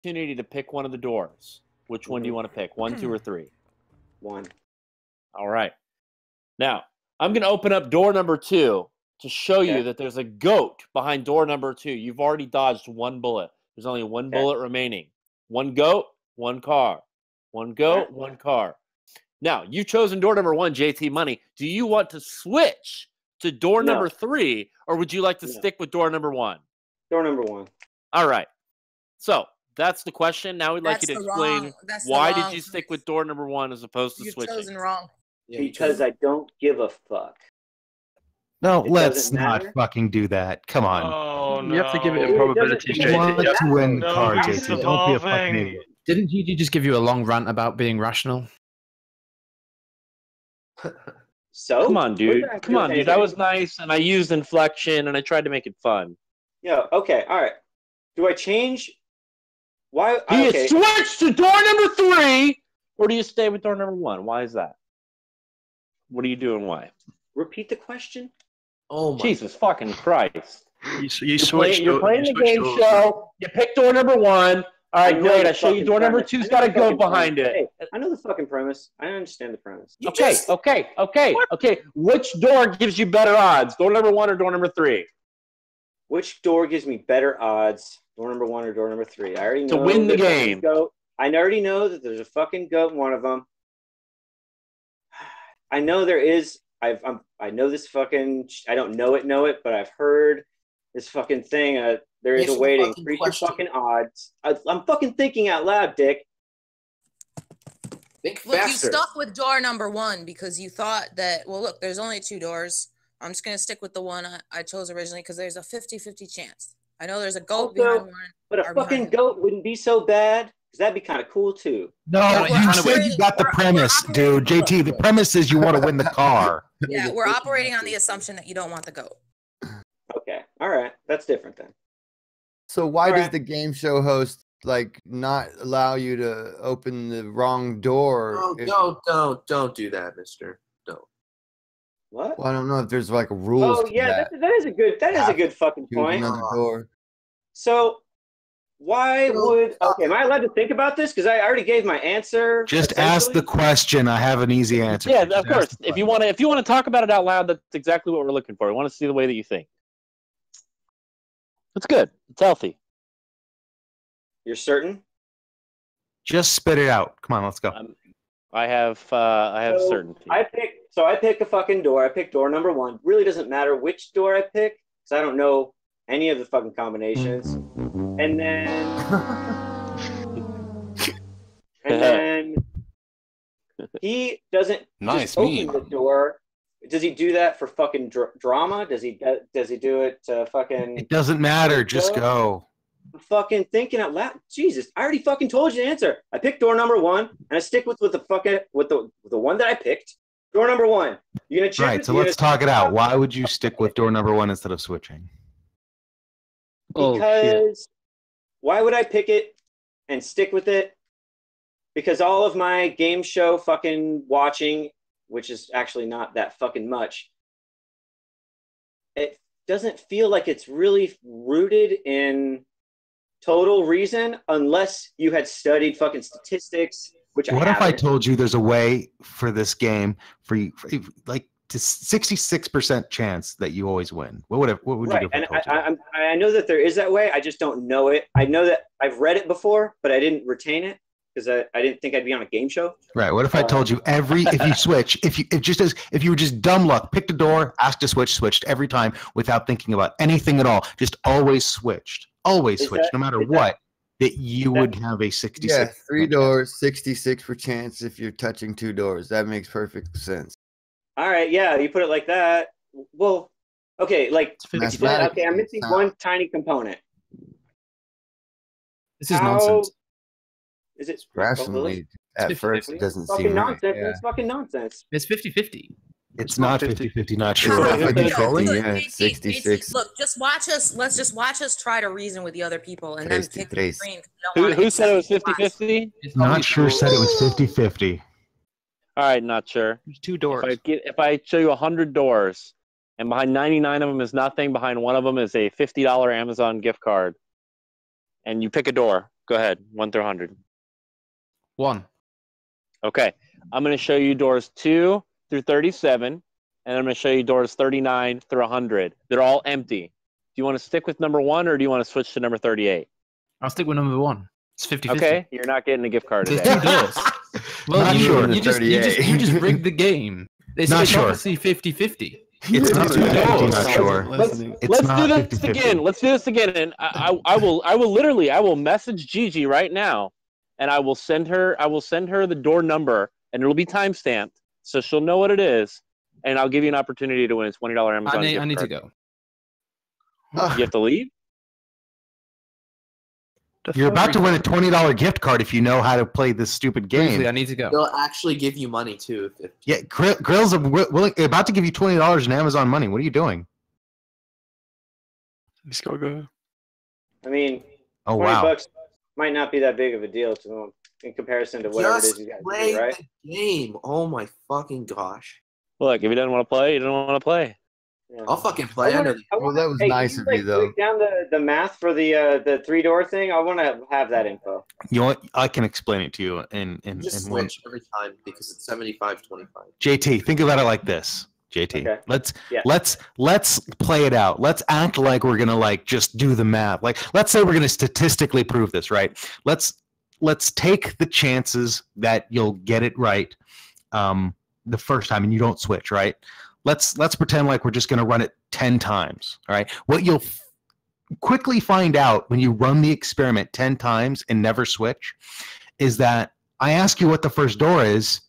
opportunity to pick one of the doors. Which one do you want to pick? 1, 2, or 3? 1. All right. Now, I'm going to open up door number 2 to show you that there's a goat behind door number 2. You've already dodged 1 bullet. There's only 1 bullet remaining. 1 goat, 1 car. 1 goat, 1 car. Now, you've chosen door number 1, JTMoney. Do you want to switch to door number 3, or would you like to stick with door number 1? Door number 1. All right. So, that's the question. Now we'd like you to explain why did you stick with door number 1 as opposed to switching? You've chosen wrong. Because I don't give a fuck. No, let's not fucking do that. Come on. Oh, no. You have to give it a probability. You want to win the car, he's JT. Don't be a fucking idiot. Didn't Gigi just give you a long rant about being rational? So? Come on, dude. Come on, dude. That was nice, and I used inflection, and I tried to make it fun. Yeah, okay, all right. Do I change? Why? Do you switch to door number 3, or do you stay with door number 1? Why is that? What are you doing? Why? Repeat the question. Oh my Jesus fucking Christ! You switched. You're playing the game show. You pick door number 1. All right, great. I show you door number 2's got to go behind it. Hey, I know the fucking premise. I understand the premise. Okay. Which door gives you better odds? Door number 1 or door number 3? Which door gives me better odds? Door number 1 or door number 3? I already know to win the game. I already know that there's a fucking goat in one of them. I know there is. I know this fucking. I don't know it, but I've heard this fucking thing. There is a way to increase your fucking odds. I'm fucking thinking out loud, Dick. Look, you stuck with door number 1 because you thought that, well, look, there's only 2 doors. I'm just going to stick with the one I chose originally because there's a 50-50 chance. I know there's a goat behind one. But a fucking goat wouldn't be so bad because that'd be kind of cool, too. No, you said you got the premise, dude. JT, the premise is you want to win the car. Yeah, we're operating on the assumption that you don't want the goat. Okay. All right. That's different then. So why does the game show host not allow you to open the wrong door? Don't do that, mister. Don't. What? Well, I don't know if there's rules. Oh yeah, that is a good fucking point. Another door. So why would am I allowed to think about this? Because I already gave my answer. Just ask the question. I have an easy answer. Yeah, of course. If you want to talk about it out loud, that's exactly what we're looking for. We want to see the way that you think. It's good. It's healthy. You're certain? Just spit it out. Come on, let's go. I have certainty. I pick a fucking door. I pick door number 1. Really doesn't matter which door I pick because I don't know any of the fucking combinations. And then he doesn't just open the door. Does he do that for fucking drama? Does he do it to fucking? It doesn't matter. Just go. I'm fucking thinking out loud. Jesus, I already fucking told you the answer. I picked door number 1, and I stick with the one that I picked. Door number 1. You're gonna check. Right. So let's talk it out. Why would you stick with door number 1 instead of switching? Because why would I pick it and stick with it? Because all of my game show fucking watching, which is actually not that fucking much, it doesn't feel like it's really rooted in total reason unless you had studied fucking statistics, which what if I told you there's a way for this game for you, to 66% chance that you always win? What would you do? And I know that there is that way. I just don't know it. I know that I've read it before, but I didn't retain it because I didn't think I'd be on a game show. Right. What if I told you if you switch, if you were just dumb luck, picked a door, asked to switched every time without thinking about anything at all, just always switched, no matter what, that you would have a 66. Yeah, 3 doors, 66% chance if you're touching 2 doors. That makes perfect sense. All right, yeah, you put it like that. Well, okay, okay, I'm missing one tiny component. This is nonsense. Is it rationally? At first, it doesn't seem nonsense. right. Yeah. It's fucking nonsense. It's 50-50. It's not 50-50, not sure. Yeah, 66. Look, just watch us. Let's just watch us try to reason with the other people and then pick the screen. Who said it was 50-50? Not sure said it was 50-50. All right, not sure. There's 2 doors. If I show you 100 doors, and behind 99 of them is nothing, behind one of them is a $50 Amazon gift card, and you pick a door, Go ahead. 1 through 100. 1. Okay. I'm going to show you doors 2 through 37, and I'm going to show you doors 39 through 100. They're all empty. Do you want to stick with number 1, or do you want to switch to number 38? I'll stick with number 1. It's 50-50. Okay. You're not getting a gift card There's today. 2 doors. Well, Not sure. you just rigged the game. It's obviously 50-50. It's not 50-50, not sure. Let's do this again. Let's do this again, and I will message Gigi right now, and I will send her the door number, and it'll be timestamped, so she'll know what it is, and I'll give you an opportunity to win a $20 Amazon gift I need to card. go. You have to leave? You're about to win a $20 gift card if you know how to play this stupid game. Briefly, I need to go. They'll actually give you money too. Yeah, Grill's about to give you $20 in Amazon money. What are you doing? Just gotta go. I mean, Oh, 20 wow. bucks might not be that big of a deal to them in comparison to whatever it is you guys play do, right? the game. Oh my fucking gosh. Look, if he doesn't want to play, he doesn't want to play. Yeah. I'll fucking play. Well, that was nice of you, though. Break down the math for the 3-door thing. I want to have that info. You know what? I can explain it to you in Just one. switch every time because it's 75-25. JT, think about it like this. JT, Okay. let's play it out. Let's act like we're gonna just do the math. Like, let's say we're gonna statistically prove this, right? Let's take the chances that you'll get it right the first time and you don't switch, right? Let's pretend like we're just gonna run it 10 times. All right. What you'll quickly find out when you run the experiment 10 times and never switch is that I ask you what the first door is.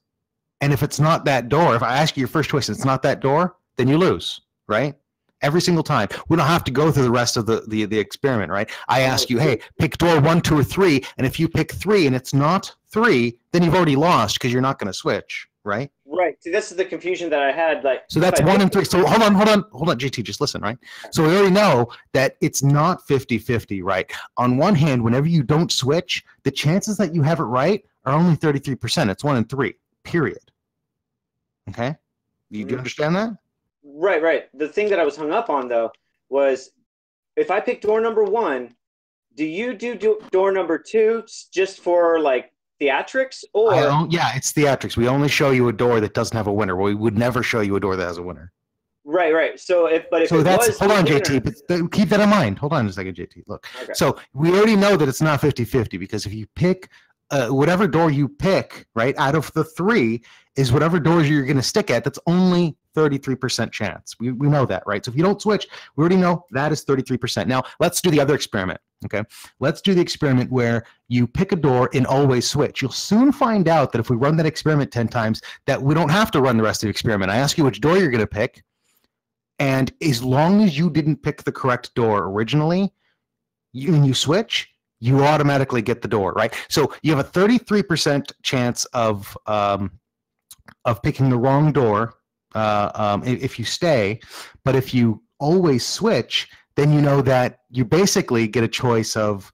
And if it's not that door, if I ask you your first choice and it's not that door, then you lose, right? Every single time. We don't have to go through the rest of the experiment, right? I ask you, hey, pick door 1, 2, or 3. And if you pick 3 and it's not 3, then you've already lost because you're not going to switch, right? Right. See, this is the confusion that I had. So that's 1 and 3. So hold on, JT, just listen, right? So we already know that it's not 50-50, right? On one hand, whenever you don't switch, the chances that you have it right are only 33%. It's 1 in 3, period. Okay? Do you understand that? Right. The thing that I was hung up on, though, was if I pick door number 1, do you do door number 2 just for, theatrics? Or yeah, it's theatrics. We only show you a door that doesn't have a winner. We would never show you a door that has a winner. Right. So if hold on, JT, but keep that in mind. Hold on a second, JT. Look. Okay. So we already know that it's not 50-50 because if you pick whatever door you pick, right, out of the 3 is whatever doors you're going to stick at. That's only 33% chance. We know that, right? So if you don't switch, we already know that is 33%. Now, let's do the other experiment, okay? Let's do the experiment where you pick a door and always switch. You'll soon find out that if we run that experiment 10 times, that we don't have to run the rest of the experiment. I ask you which door you're going to pick, and as long as you didn't pick the correct door originally, when you switch, you automatically get the door, right? So you have a 33% chance of picking the wrong door if you stay, but if you always switch, then you know that you basically get a choice of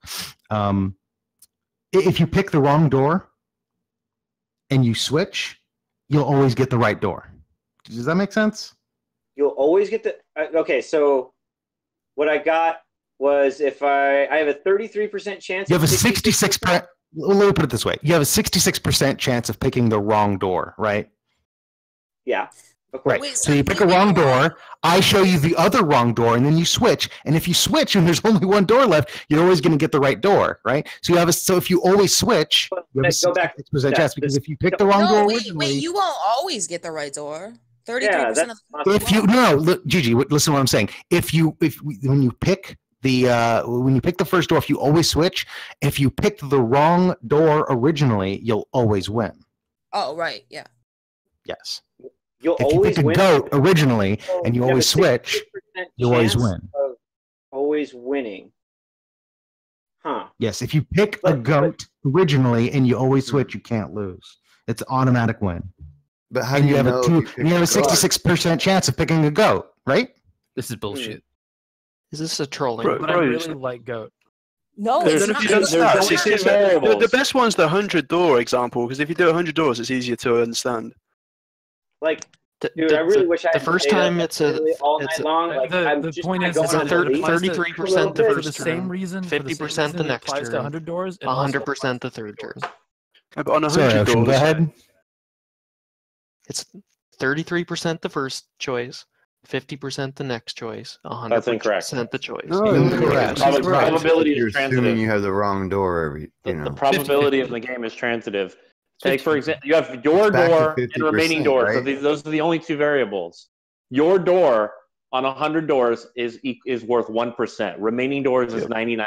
if you pick the wrong door and you switch, you'll always get the right door. Does that make sense? You'll always get the okay. So what I got was if I have a 33% chance. You have a 66%. Let me put it this way: you have a 66% chance of picking the wrong door, right? Yeah. Right. So you pick a wrong door. I show you the other wrong door, and then you switch. And if you switch, and there's only one door left, you're always going to get the right door, right? So you have so if you always switch, you have a 66% chance because if you pick the wrong door, wait, you won't always get the right door. 33% of if you look, Gigi, listen to what I'm saying. When you pick the first door, if you always switch, if you picked the wrong door originally, you'll always win. Oh, right, yeah. Yes. You'll if you pick a goat originally and you always switch, you always win. Always winning. Huh. Yes, if you pick a goat originally and you always switch, you can't lose. It's an automatic win. But how do you know? You have a 66% chance of picking a goat, right? This is bullshit. Is this a trolling? But I really like goat. No, there's the best one's the 100 door example, because if you do 100 doors, it's easier to understand. Like Dude, I really wish I the had first stayed up time it's a all night long. Like, I'm the just point not is, going it's a on it applies to- 33% the for for the first same turn, reason, 50% the next applies to turn, 100 doors, and also 100% the third turn. But on Sorry, 100 Ocean, go doors, ahead. It's 33% the first choice, 50% the next choice, That's incorrect. 100% the choice. No, Incorrect. Prob- probability You're is assuming transitive. you have the wrong door every. The, You know. the probability 50-50. of the game is transitive. Take, 50-50. for example, you have your It's back to door and remaining 50%, doors. So right? those are the only two variables. Your door on 100 doors is worth 1%. Remaining doors is 99%.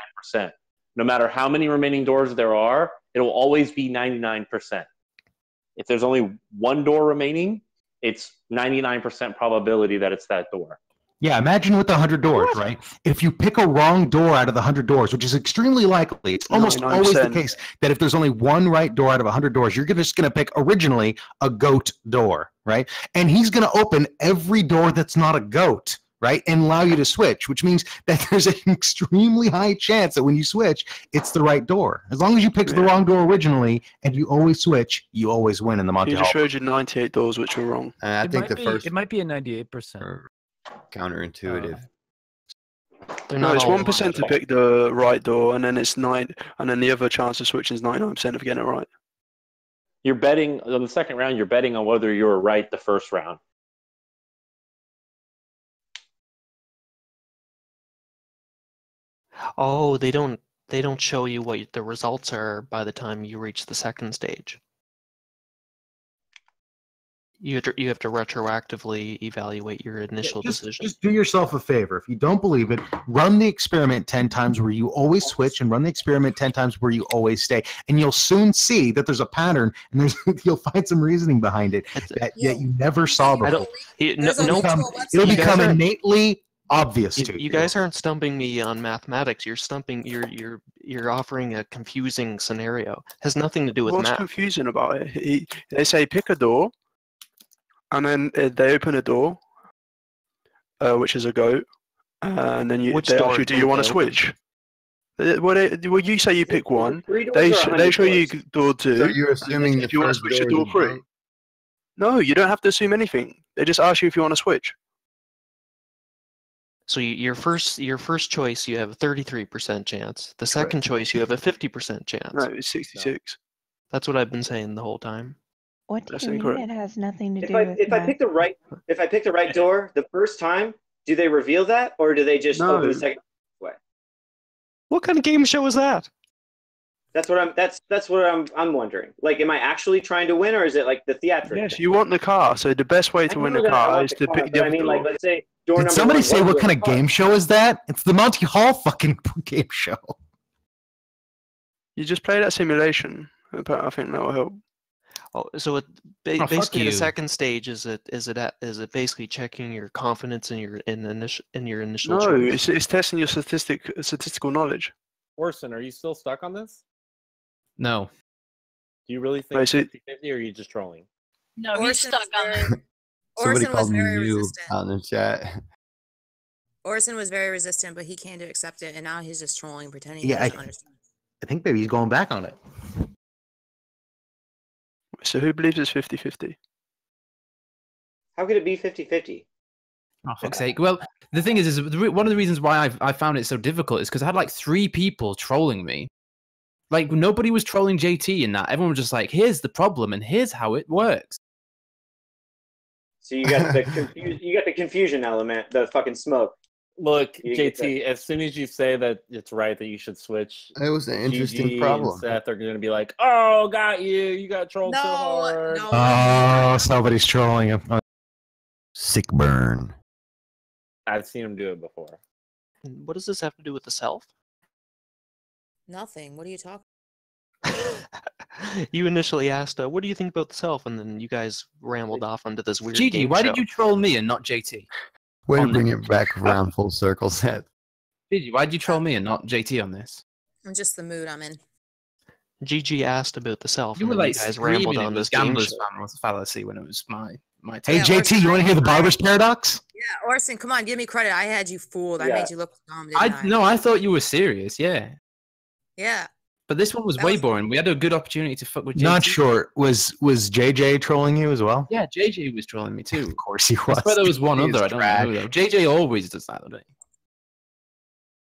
No matter how many remaining doors there are, it will always be 99%. If there's only one door remaining, it's 99% probability that it's that door. Yeah, imagine with the 100 doors, right? If you pick a wrong door out of the 100 doors, which is extremely likely, it's almost always the 99%. case that if there's only one right door out of 100 doors, you're just going to pick originally a goat door, right? And he's going to open every door that's not a goat, right? And allow you to switch, which means that there's an extremely high chance that when you switch, it's the right door. As long as you picked the wrong door originally and you always switch, you always win in the Monte You just Hall. showed you 98 doors which were wrong. And I think the first it might be a 98%. counterintuitive. They're No, not it's all 1% to pick the right door, and then it's 9, and then the other chance of switching is 99% of getting it right. You're betting on the second round. You're betting on whether you were right the first round. Oh, they don't show you what the results are by the time you reach the second stage. You have to retroactively evaluate your initial decision. Just do yourself a favor. If you don't believe it, run the experiment 10 times where you always switch and run the experiment 10 times where you always stay. And you'll soon see that there's a pattern and you'll find some reasoning behind it that you never saw before. It'll become innately obvious to you. You guys aren't stumping me on mathematics. You're offering a confusing scenario. It has nothing to do with What's math. confusing about it? They say pick a door, and then they open a door, which is a goat, and then they ask you, do you want to switch? Well, you say you pick one. They show you door 2. So you're assuming if you want to switch to door 3. No, you don't have to assume anything. They just ask you if you want to switch. So your first choice, you have a 33% chance. The second choice, you have a 50% chance. No, it's 66. That's what I've been saying the whole time. What do you mean it has nothing to do with if I pick the right door the first time, do they reveal that, or do they just open the second way? What kind of game show is that? That's what I'm wondering. Like, am I actually trying to win, or is it like the theatrical? Yes, you want the car. So the best way to win the car is to pick the other door. like, let's say door Did number somebody 1 say was what kind of game show is that? It's the Monte Hall fucking game show. You just play that simulation. I think that will help. Oh, so basically the second stage is it basically checking your confidence in your initial No, choice? it's testing your statistical knowledge. Orson, are you still stuck on this? No. Do you really think 50-50, or are you just trolling? No, he's stuck on it. Somebody Orson called was me very you resistant. out in the chat. Orson was very resistant, but he came to accept it, and now he's just trolling, pretending Yeah, he doesn't understand. I think maybe he's going back on it. So who believes it's 50-50? How could it be 50-50? Oh, fuck's sake. Well, the thing is one of the reasons why I found it so difficult is because I had like 3 people trolling me. Like, nobody was trolling JT in that. Everyone was just like, here's the problem, and here's how it works. So you got the confusion element, the fucking smoke. Look, JT, as soon as you say that it's right that you should switch, it was an interesting Gigi problem. and Seth are going to be like, "Oh, got you! You got trolled so hard." No. Oh, somebody's trolling him. Sick burn. I've seen him do it before. What does this have to do with the self? Nothing. What are you talking? You initially asked, "What do you think about the self?" And then you guys rambled off onto this weird Gigi, game why show. did you troll me and not JT? Way to bring it back around full circle, Seth. Gigi, why did you troll me and not JT on this? I'm just the mood I'm in. Gigi asked about the self, You and were then like you guys rambled on this game Gambler's show. fan was a fallacy when it was my Hey, turn. JT, you want to hear the barber's paradox? Yeah, Orson, come on, give me credit. I had you fooled. I made you look dumb. Didn't I? No, I thought you were serious. Yeah. Yeah. But this one was way boring. We had a good opportunity to fuck with JT. Not sure. Was JJ trolling you as well? Yeah, JJ was trolling me too. Of course he was. But there was one other. I don't know who though. JJ always does that, doesn't he?